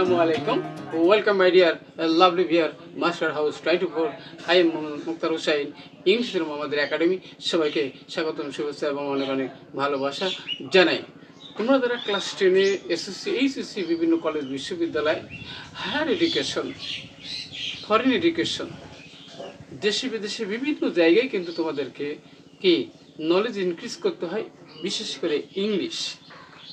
Assalamu alaikum. Welcome, my dear lovely viewer, Master House 24. I am Mukhtar Hussain, English আমাদের academy. সবাইকে স্বাগতম, শুভেচ্ছা এবং অনেক অনেক ভালোবাসা জানাই। তোমরা যারা ক্লাস 10-এ এসএসসি, এইচএসসি, বিভিন্ন কলেজ, বিশ্ববিদ্যালয়, হায়ার এডুকেশন, ফরেন এডুকেশন, দেশে বিদেশে বিভিন্ন জায়গায় কিন্তু তোমাদেরকে কি নলেজ ইনক্রিজ করতে হয়, বিশেষ করে ইংলিশ।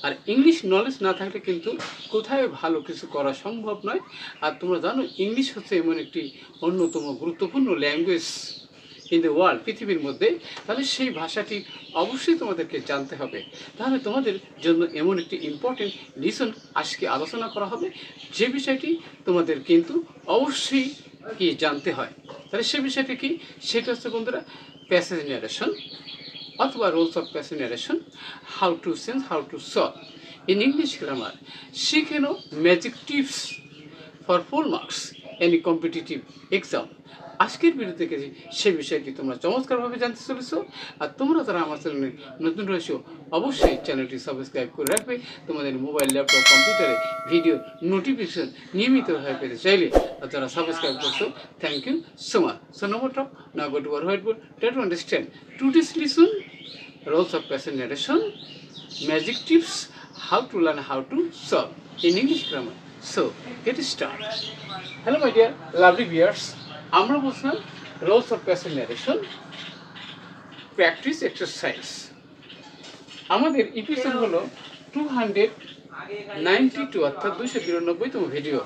আর ইংলিশ নলেজ না থাকলে কিন্তু কোথায় ভালো কিছু করা সম্ভব নয়। আর তোমরা জানো ইংলিশ হচ্ছে এমন একটি অন্যতম গুরুত্বপূর্ণ ল্যাঙ্গুয়েজ ইন দ্য ওয়ার্ল্ড, পৃথিবীর মধ্যে। তাহলে সেই ভাষাটি অবশ্যই তোমাদেরকে জানতে হবে। তাহলে তোমাদের জন্য এমন একটি ইম্পর্টেন্ট লিসন আজকে আলোচনা করা হবে, যে বিষয়টি তোমাদের কিন্তু অবশ্যই কি জানতে হয়। তাহলে সে বিষয়টি কি, সেটা হচ্ছে বন্ধুরা প্যাসেজ ন্যারেশন অথবা rules of passage narration, how to sense, how to solve in English grammar. শিখে নাও magic tips for full marks any competitive exam. আজকের ভিডিও থেকে সে বিষয়টি তোমরা চমৎকারভাবে জানতে চলেছো। আর তোমরা যারা আমার চ্যানেলে নতুন রয়েছো অবশ্যই চ্যানেলটি সাবস্ক্রাইব করে রাখবে। তোমাদের মোবাইল, ল্যাপটপ, কম্পিউটারে ভিডিও নোটিফিকেশন নিয়মিতভাবে পেতে চাইলে, আর যারা সাবস্ক্রাইব করছো thank you so much. So no more talk, now go to our whiteboard, try to understand today's lesson, roles of passage narration, magic tips, how to learn how to solve in English grammar. So, get started. Hello my dear lovely viewers. আমরা বলছিলাম roles of passage narration, practice exercise. আমাদের episode হলো 292, অর্থাৎ 292তম ভিডিও।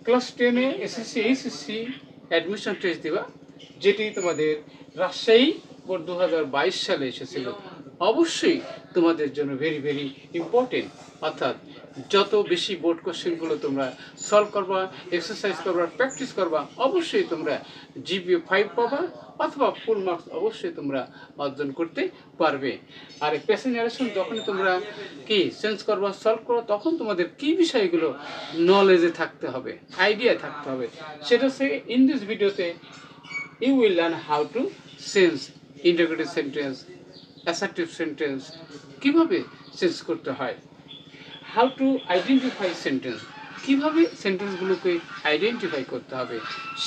Class 10-এ SSC, HSC admission test দিবা, যেটি তোমাদের রাজশাহী বোর্ড 2022 সালে এসেছিল। অবশ্যই তোমাদের জন্য ভেরি ভেরি ইম্পর্টেন্ট। অর্থাৎ যত বেশি বোর্ড কোশ্চেনগুলো তোমরা সলভ করবা, এক্সারসাইজ করবা, প্র্যাকটিস করবা, অবশ্যই তোমরা জিপিএ 5 পাবা অথবা ফুল মার্কস অবশ্যই তোমরা অর্জন করতে পারবে। আর এই প্যাসেজ ন্যারেশন যখনই তোমরা কি সেন্স করবা, সলভ করবা, তখন তোমাদের কি বিষয়গুলো নলেজে থাকতে হবে, আইডিয়া থাকতে হবে। সেটা হচ্ছে ইন দিস ভিডিওতে you will learn how to sense interrogative sentence, assertive sentence, কিভাবে সেন্স করতে হয়, how to identify sentence, কিভাবে সেন্টেন্সগুলোকে আইডেন্টিফাই করতে হবে,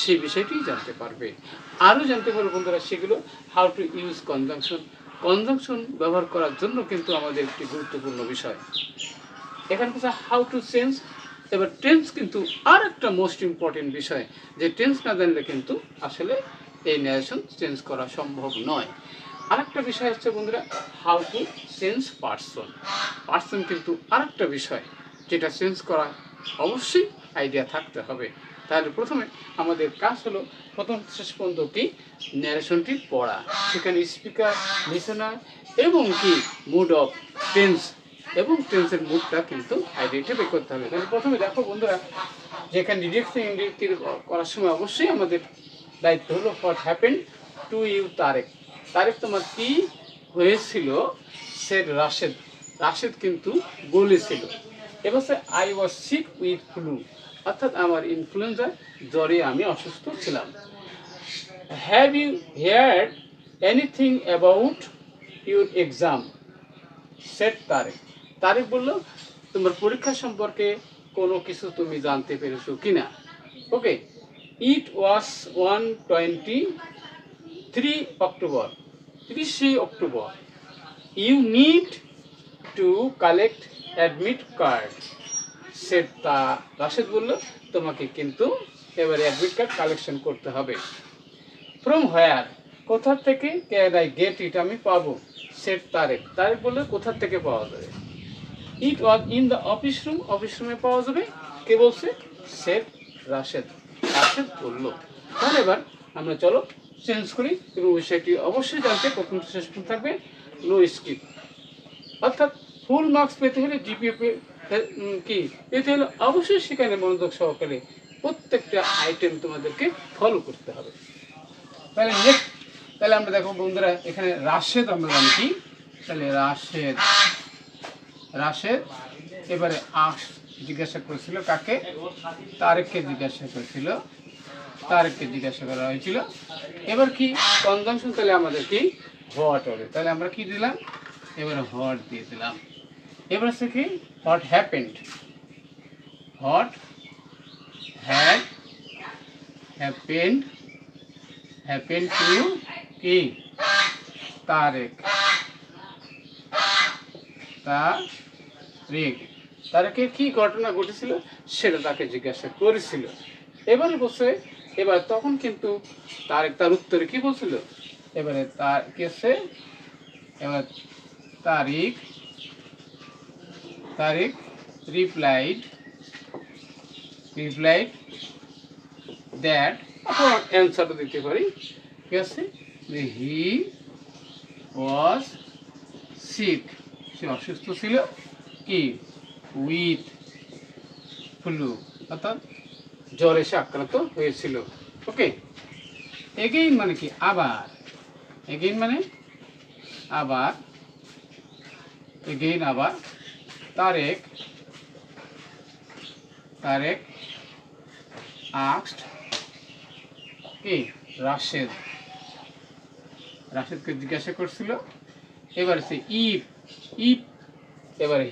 সেই বিষয়টি জানতে পারবে। আরও জানতে পারবে বন্ধুরা সেগুলো how to use conjunction, conjunction ব্যবহার করার জন্য কিন্তু আমাদের একটি গুরুত্বপূর্ণ বিষয়। এখানে কথা how to sense। এবার টেন্স কিন্তু আর একটা মোস্ট ইম্পর্টেন্ট বিষয়, যে টেন্স না জানলে কিন্তু আসলে এই ন্যারেশন চেঞ্জ করা সম্ভব নয়। আরেকটা বিষয় হচ্ছে বন্ধুরা how to sense person. Person কিন্তু আরেকটা বিষয়, যেটা চেঞ্জ করা অবশ্যই আইডিয়া থাকতে হবে। তাহলে প্রথমে আমাদের কাজ হলো প্রথম শেষ পর্যন্ত কি ন্যারেশনটি পড়া, সেখানে স্পিকার, লিসনার এবং কি মুড অফ টেন্স এবং টেন্সের মুডটা কিন্তু আইডেন্টিফাই করতে হবে। তাহলে প্রথমে দেখো বন্ধুরা, যেখানে ডিরেক্ট ইনডিরেক্ট করার সময় অবশ্যই আমাদের দায়িত্ব হলো what happened to you Tareq. Tareq তোমার কি হয়েছিল, সেড রাশেদ। রাশেদ কিন্তু বলেছিল। এবার I was sick with flu, অর্থাৎ আমার ইনফ্লুয়েঞ্জা, জ্বরে আমি অসুস্থ ছিলাম। Have you heard anything about your exam, said Tareq. Tareq বলল তোমার পরীক্ষা সম্পর্কে কোনো কিছু তুমি জানতে পেরেছো কিনা। Okay, it was 123 October, 30 October. You need to collect admit card, সেটা রাশেদ বলল তোমাকে কিন্তু এবারে অ্যাডমিট কার্ড কালেকশন করতে হবে। ফ্রম হোয়ার, কোথা থেকে, ক্যান আই গেট ইট, আমি পাবো, সেট তারেক। তারেক বলল কোথা থেকে পাওয়া যাবে। It was in the office room, office রুমে পাওয়া যাবে। কে বলছে, সেট রাশেদ। রাশেদ বলল। তাহলে এবার আমরা চলো চেঞ্জ করি এবং বিষয়টি অবশ্যই জানতে প্রথম শেষ পর্যন্ত থাকবে নো স্কিপ। অর্থাৎ ফুল মার্কস পেতে হলে, জিপিএ কি পেতে হলে অবশ্যই সেখানে মনোযোগ সহকারে প্রত্যেকটা আইটেম তোমাদেরকে ফলো করতে হবে। তাহলে নেক্সট, তাহলে আমরা দেখো বন্ধুরা এখানে রাশেদ আমরা জানি কি, তাহলে রাশেদ, রাশেদ এবারে জিজ্ঞাসা করেছিল কাকে, তারেককে জিজ্ঞাসা করেছিল, তারেককে জিজ্ঞাসা করা হয়েছিল। এবার কি কনজাংশন, তাহলে আমাদের কি হোয়াট হবে, তাহলে আমরা কি দিলাম, এবারে হোয়াট দিয়ে দিলাম। এবার হচ্ছে কি what happened, what had happened to কি তারেক তারেকের কি ঘটনা ঘটেছিল সেটা তাকে জিজ্ঞাসা করেছিল। এবারে বলছে, এবার তখন কিন্তু তারেক তার উত্তরে কি বলছিল, এবারে তার কেসে এবার তারিক replied that, অথবা অ্যান্সারও দিতে পারি, ঠিক আছে, হি ওয়াজ সিক, সে অসুস্থ ছিল কি উইথ ফ্লু, অর্থাৎ জ্বরে সে আক্রান্ত হয়েছিল। ওকে, এগেইন মানে কি আবার, এগেইন মানে আবার, এগেইন আবার, তারেক asked কি রাশেদকে জিজ্ঞাসা করছিল, এবারে সে ইফ এবারে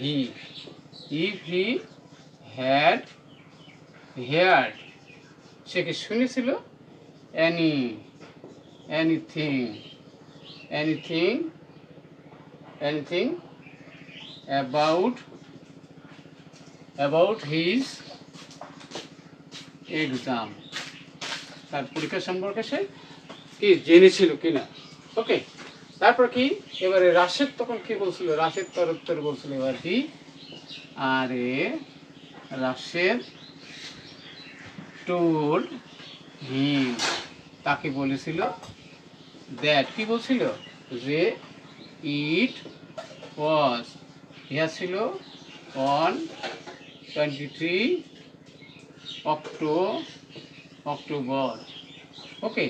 ইফ হি হ্যাড হেয়ার্ড, সে কি শুনেছিল anything about his exam, তার পরীক্ষা সম্পর্কে সে কি জেনেছিল কিনা। ওকে, তারপর কি এবারে রাশেদ তখন কি বলছিল, রাশেদ তার উত্তর বলছিল এবার কি, আরে রাশেদ told him, তাকে বলেছিল, দ্যাট কি বলছিল, যে ইট ওয়াজ, ইহা ছিল on 23 October. Okay,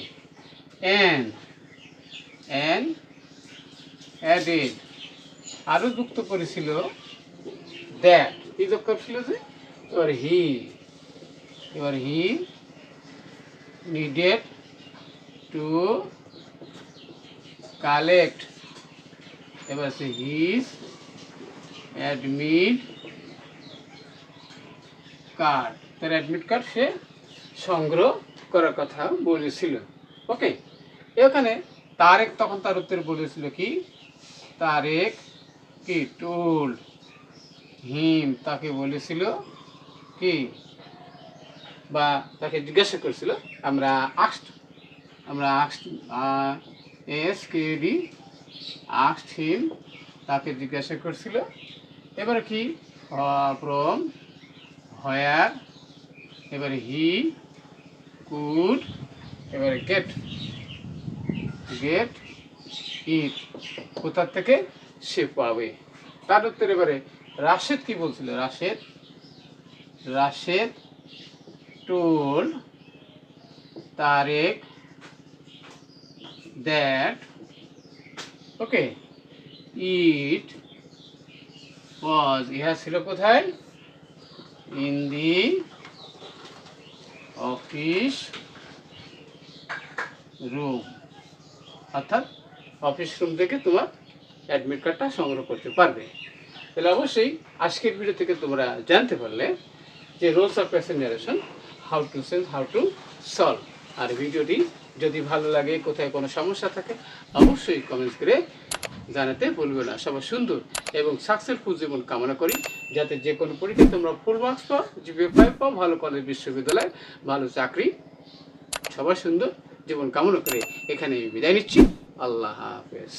and added, আরো যুক্ত করেছিল, দ্যাট কি যুক্ত করেছিল, যে এবার হি needed to collect, এবার সে his admit card, তার অ্যাডমিট কার্ড সে সংগ্রহ করার কথা বলেছিল। ওকে, এখানে তারেক তখন তার উত্তরে বলেছিল কি, তারেক কি told him, তাকে বলেছিল কি, বা তাকে জিজ্ঞাসা করেছিল, আমরা asked him, তাকে জিজ্ঞাসা করেছিল, এবারে কি from where, এবারে হি কুড, এবারে গেট ইট, কোথা থেকে সে পাবে। তার উত্তর এবারে রাশেদ কি বলছিল, Rashed told Tarique that, okay, it was, ইহা ছিল কোথায়, in the অফিস রুম, অর্থাৎ অফিস রুম থেকে তোমার অ্যাডমিট কার্ডটা সংগ্রহ করতে পারবে। তাহলে অবশ্যই আজকের ভিডিও থেকে তোমরা জানতে পারলে যে rules of passage narration, how to sense, how to solve. আর ভিডিওটি যদি ভালো লাগে, কোথায় কোনো সমস্যা থাকে, অবশ্যই কমেন্টস করে জানাতে ভুলবে না। সবাই সুন্দর এবং সাকসেসফুল জীবন কামনা করি, যাতে যে কোনো পরীক্ষায় তোমরা ফুল মার্কস পাও, জিপিএ 5 পাও, ভালো কলেজ, বিশ্ববিদ্যালয়, ভালো চাকরি, সবার সুন্দর জীবন কামনা করে এখানে বিদায় নিচ্ছি। আল্লাহ হাফেজ।